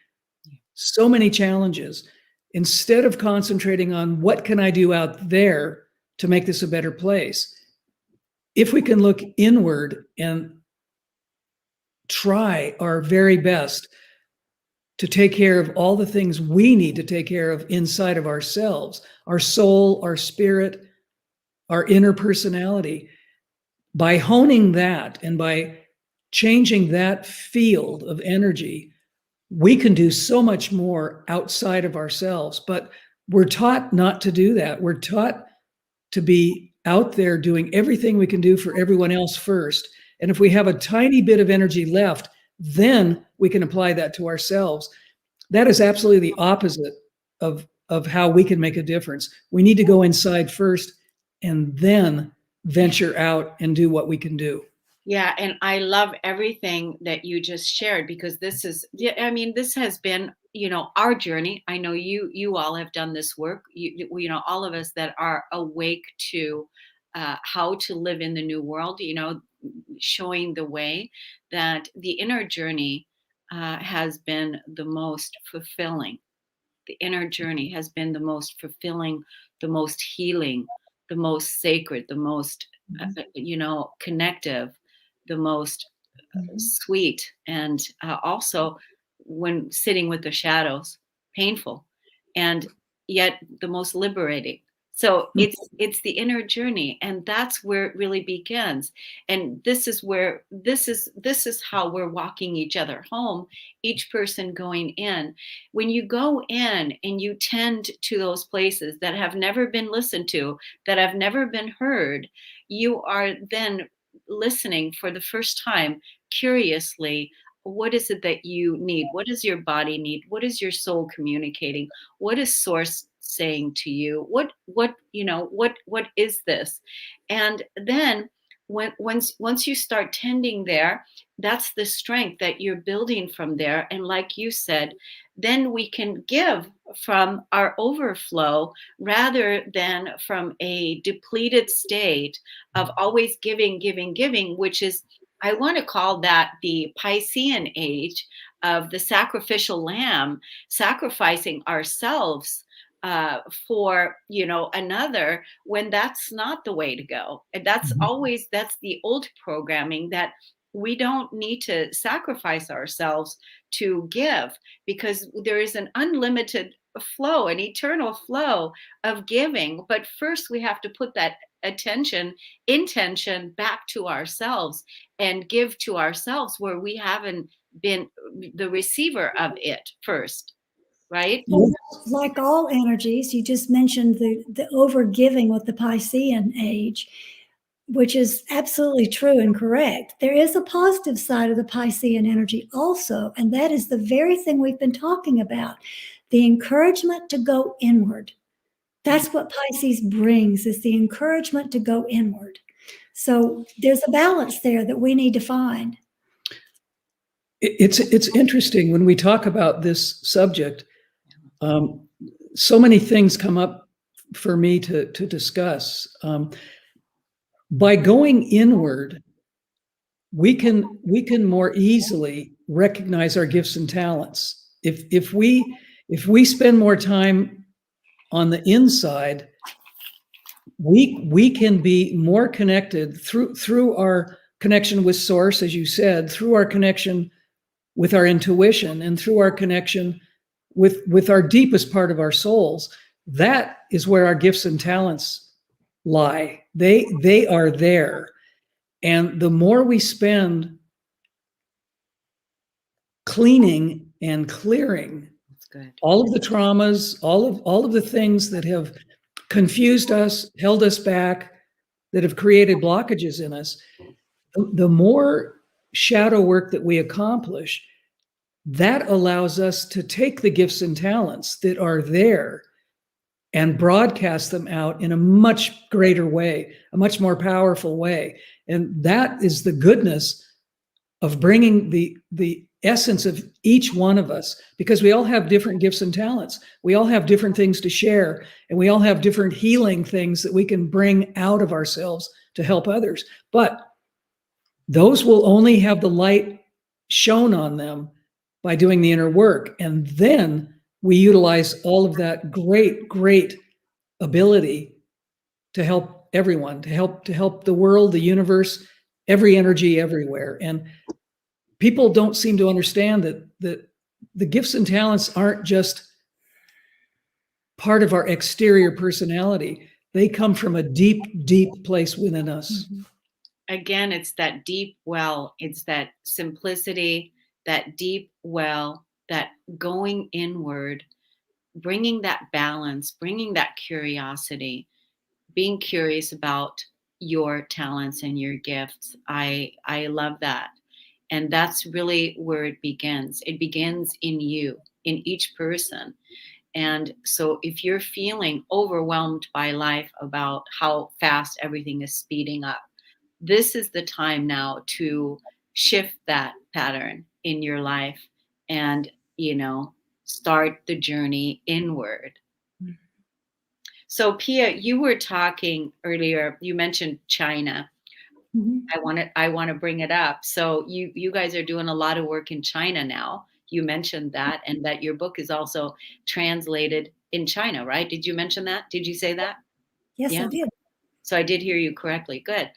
Speaker 3: so many challenges, instead of concentrating on what can I do out there to make this a better place, if we can look inward and try our very best to take care of all the things we need to take care of inside of ourselves, our soul, our spirit, our inner personality, by honing that and by changing that field of energy, we can do so much more outside of ourselves. But we're taught not to do that. We're taught to be out there doing everything we can do for everyone else first. And if we have a tiny bit of energy left, then we can apply that to ourselves. That is absolutely the opposite of how we can make a difference. We need to go inside first and then venture out and do what we can do.
Speaker 4: Yeah, and I love everything that you just shared, because this is, I mean, this has been, our journey. I know you all have done this work. All of us that are awake to how to live in the new world, showing the way, that the inner journey has been the most fulfilling. The inner journey has been the most fulfilling, the most healing, the most sacred, the most, connective, the most sweet, and also when sitting with the shadows, painful, and yet the most liberating. So it's the inner journey, and that's where it really begins. And this is how we're walking each other home, each person going in. When you go in and you tend to those places that have never been listened to, that have never been heard, you are then listening for the first time curiously. What is it that you need? What does your body need? What is your soul communicating? What is source saying to you? What is this? And then once you start tending there, that's the strength that you're building from there. And like you said, then we can give from our overflow rather than from a depleted state of always giving, which is, I want to call that the Piscean age of the sacrificial lamb, sacrificing ourselves for another, when that's not the way to go. And that's the old programming, that we don't need to sacrifice ourselves to give, because there is an unlimited flow, an eternal flow of giving. But first we have to put that intention back to ourselves and give to ourselves where we haven't been the receiver of it first. Right?
Speaker 2: Like all energies, you just mentioned the over-giving with the Piscean age, which is absolutely true and correct. There is a positive side of the Piscean energy also, and that is the very thing we've been talking about, the encouragement to go inward. That's what Pisces brings, is the encouragement to go inward. So there's a balance there that we need to find.
Speaker 3: It's interesting when we talk about this subject. So many things come up for me to discuss. By going inward, we can more easily recognize our gifts and talents. If we spend more time on the inside, we can be more connected through our connection with source, as you said, through our connection with our intuition, and through our connection with our deepest part of our souls. That is where our gifts and talents lie. They are there. And the more we spend cleaning and clearing
Speaker 4: That's good.
Speaker 3: all of the traumas, all of the things that have confused us, held us back, that have created blockages in us, the more shadow work that we accomplish, that allows us to take the gifts and talents that are there and broadcast them out in a much greater way, a much more powerful way. And that is the goodness of bringing the essence of each one of us, because we all have different gifts and talents. We all have different things to share, and we all have different healing things that we can bring out of ourselves to help others. But those will only have the light shown on them by doing the inner work. And then we utilize all of that great ability to help everyone, to help the world, the universe, every energy everywhere. And people don't seem to understand that the gifts and talents aren't just part of our exterior personality. They come from a deep place within us.
Speaker 2: Mhm.
Speaker 4: Again, it's that deep well, it's that simplicity, that deep well, that going inward, bringing that balance, bringing that curiosity, being curious about your talents and your gifts. I love that. And that's really where it begins. It begins in you, in each person. And so if you're feeling overwhelmed by life about how fast everything is speeding up, this is the time now to shift that pattern in your life and, start the journey inward. So Pia, you were talking earlier, you mentioned China.
Speaker 2: Mhm.
Speaker 4: I want to bring it up. So you guys are doing a lot of work in China now. You mentioned that, and that your book is also translated in China, right? Did you mention that? Did you say that?
Speaker 2: Yes, I
Speaker 4: Yeah.
Speaker 2: did.
Speaker 4: So I did hear you correctly. Good.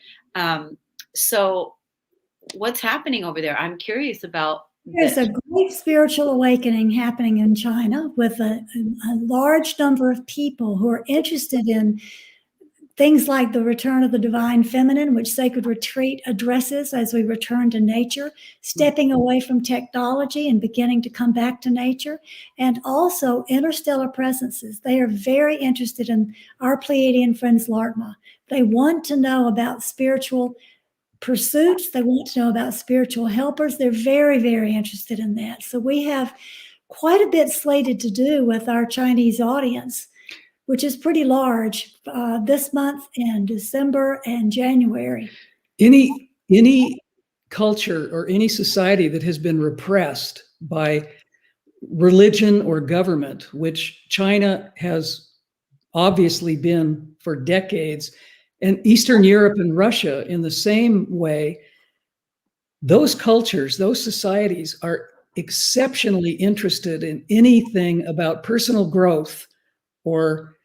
Speaker 4: So what's happening over there? I'm curious about
Speaker 2: There's
Speaker 4: this.
Speaker 2: a great spiritual awakening happening in China with a large number of people who are interested in things like the return of the divine feminine, which sacred retreat addresses as we return to nature, stepping away from technology and beginning to come back to nature, and also interstellar presences. They are very interested in our Pleiadian friends, Lartma. They want to know about spiritual pursuits. They want to know about spiritual helpers. They're very interested in that. So we have quite a bit slated to do with our Chinese audience, which is pretty large, this month in December and January.
Speaker 3: Any culture or any society that has been repressed by religion or government, which China has obviously been for decades, and Eastern Europe and Russia in the same way, those cultures, those societies are exceptionally interested in anything about personal growth or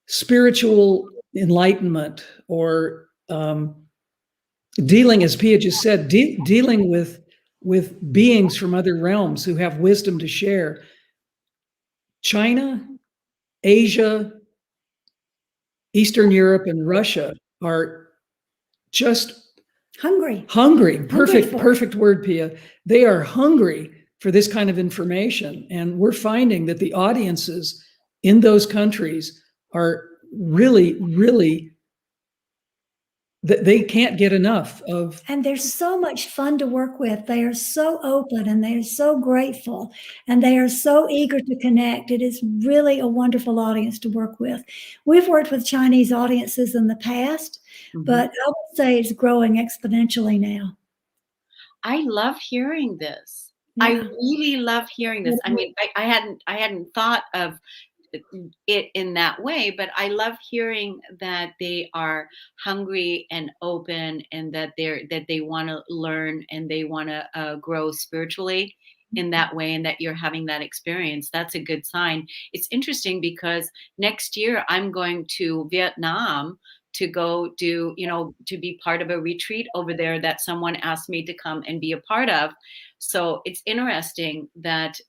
Speaker 3: spiritual enlightenment, or dealing, as Pia just said, dealing with beings from other realms who have wisdom to share. China, Asia, Eastern Europe, and Russia are just
Speaker 2: Hungry.
Speaker 3: Perfect word, Pia. They are hungry for this kind of information. And we're finding that the audiences in those countries are really, they can't get enough of.
Speaker 2: And they're so much fun to work with. They are so open and they are so grateful and they are so eager to connect. It is really a wonderful audience to work with. We've worked with Chinese audiences in the past, but I would say it's growing exponentially now.
Speaker 4: I love hearing this.
Speaker 2: Yeah.
Speaker 4: I really love hearing this. I mean, I hadn't thought of it in that way, but I love hearing that they are hungry and open, and that they want to learn, and they want to grow spiritually in that way, and that you're having that experience. That's a good sign. It's interesting because next year I'm going to Vietnam to go do, to be part of a retreat over there that someone asked me to come and be a part of. So it's interesting that,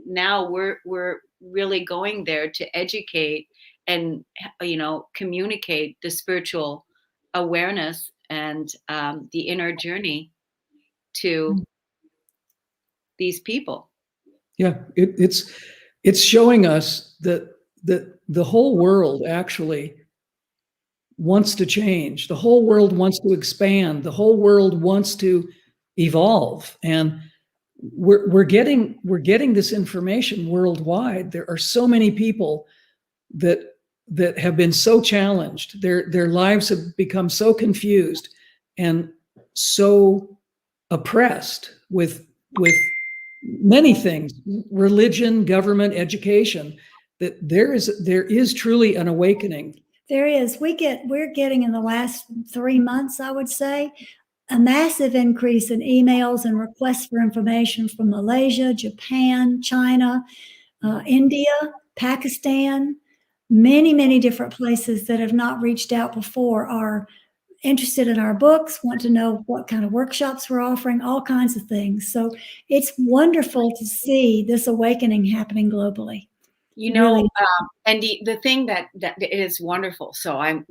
Speaker 4: now we're really going there to educate and, communicate the spiritual awareness and the inner journey to these people.
Speaker 3: Yeah, it's showing us that the whole world actually wants to change. The whole world wants to expand. The whole world wants to evolve, and we're getting this information worldwide. There are so many people that have been so challenged. Their lives have become so confused and so oppressed with many things, religion, government, education, that there is truly an awakening.
Speaker 2: There is. We're getting in the last 3 months, I would say, a massive increase in emails and requests for information from Malaysia, Japan, China, India, Pakistan, many different places that have not reached out before are interested in our books, want to know what kind of workshops we're offering, all kinds of things. So it's wonderful to see this awakening happening globally. Really.
Speaker 4: And the thing that it is wonderful. So I'm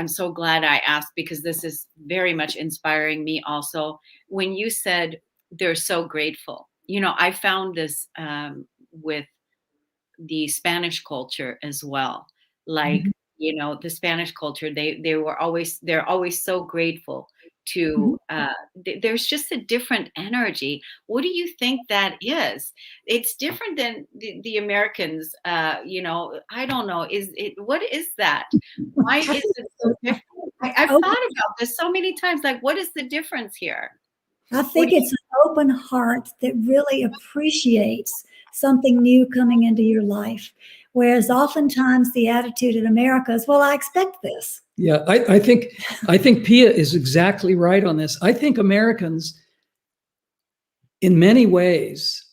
Speaker 4: so glad I asked, because this is very much inspiring me also. When you said they're so grateful, I found this with the Spanish culture as well. Like, the Spanish culture, they're always so grateful to, there's just a different energy. What do you think that is? It's different than the Americans, I don't know. What is that? Why is it so different? I've thought about this so many times. Like, what is the difference here?
Speaker 2: I think it's an open heart that really appreciates something new coming into your life. Whereas oftentimes the attitude in America is, well, I expect this.
Speaker 3: Yeah, I think Pia is exactly right on this. I think Americans, in many ways,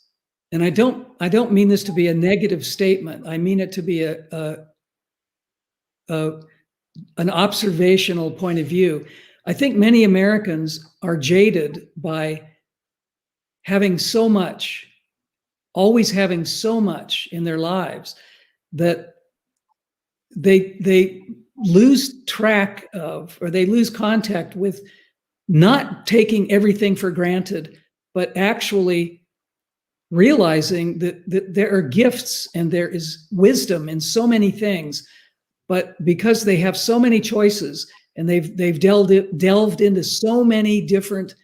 Speaker 3: and I don't mean this to be a negative statement. I mean it to be an observational point of view. I think many Americans are jaded by having so much, always having so much in their lives, that they lose track of, or they lose contact with, not taking everything for granted, but actually realizing that there are gifts and there is wisdom in so many things. But because they have so many choices, and they've delved into so many different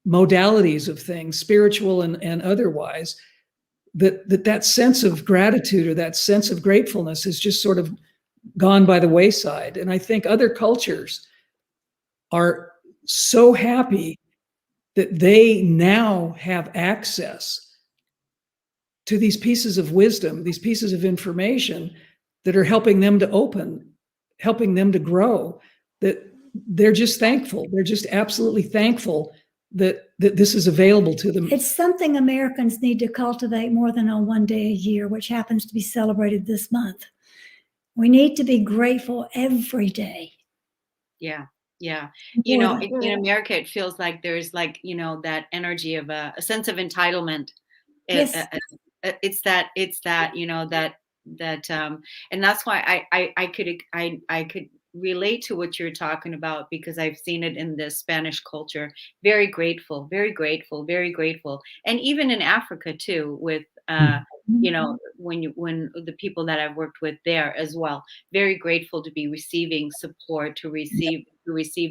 Speaker 3: modalities of things, spiritual and otherwise, that sense of gratitude, or that sense of gratefulness, is just sort of gone by the wayside. And I think other cultures are so happy that they now have access to these pieces of wisdom, these pieces of information that are helping them to open, helping them to grow, that they're just thankful. They're just absolutely thankful that this is available to them.
Speaker 2: It's something Americans need to cultivate more than on one day a year, which happens to be celebrated this month. We need to be grateful every day.
Speaker 4: Yeah. In America, it feels like there's that energy of a sense of entitlement.
Speaker 2: Yes.
Speaker 4: It's that, and that's why I could relate to what you're talking about, because I've seen it in the Spanish culture. Very grateful, very grateful, very grateful. And even in Africa too, with when the people that I've worked with there as well, very grateful to be receiving support, to receive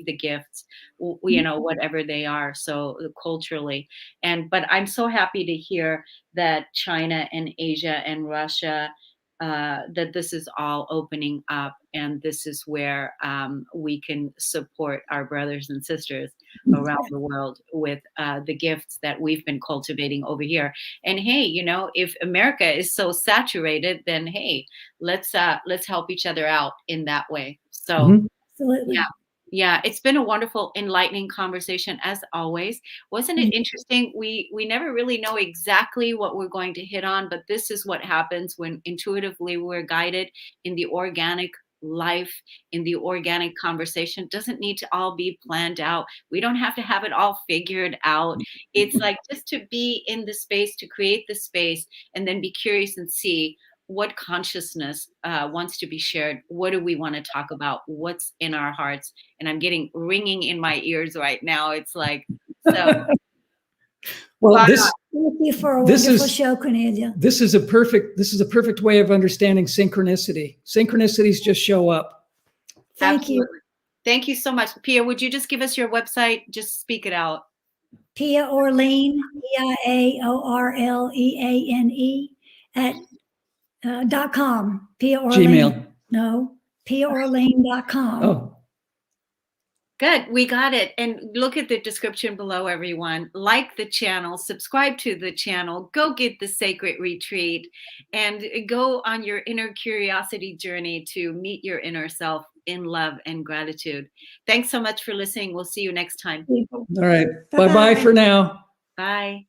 Speaker 4: the gifts, whatever they are. So culturally, but I'm so happy to hear that China and Asia and Russia that this is all opening up, and this is where we can support our brothers and sisters around the world with the gifts that we've been cultivating over here. And hey, you know, if America is so saturated, then hey, let's help each other out in that way. So
Speaker 3: Mhm.
Speaker 2: Absolutely.
Speaker 4: yeah. Yeah, it's been a wonderful, enlightening conversation as always. Wasn't it interesting? We never really know exactly what we're going to hit on, but this is what happens when intuitively we're guided in the organic life, in the organic conversation. It doesn't need to all be planned out. We don't have to have it all figured out. It's like just to be in the space, to create the space, and then be curious and see what consciousness wants to be shared. What do we want to talk about? What's in our hearts? And I'm getting ringing in my ears right now. It's like, so.
Speaker 3: Well,
Speaker 2: Thank you for a wonderful show, Kornelia.
Speaker 3: This is a perfect way of understanding synchronicity. Synchronicities just show up.
Speaker 2: Thank you.
Speaker 4: Thank you so much. Pia, would you just give us your website? Just speak it out.
Speaker 2: Pia Orleane, PIAORLEANE at .com. Pia Orleane.
Speaker 3: Gmail.
Speaker 2: No, PiaOrleane.com.
Speaker 3: Oh,
Speaker 4: good. We got it. And look at the description below, everyone. Like the channel, subscribe to the channel, go get the sacred retreat, and go on your inner curiosity journey to meet your inner self in love and gratitude. Thanks so much for listening. We'll see you next time.
Speaker 3: all right. Bye-bye for now.
Speaker 4: Bye.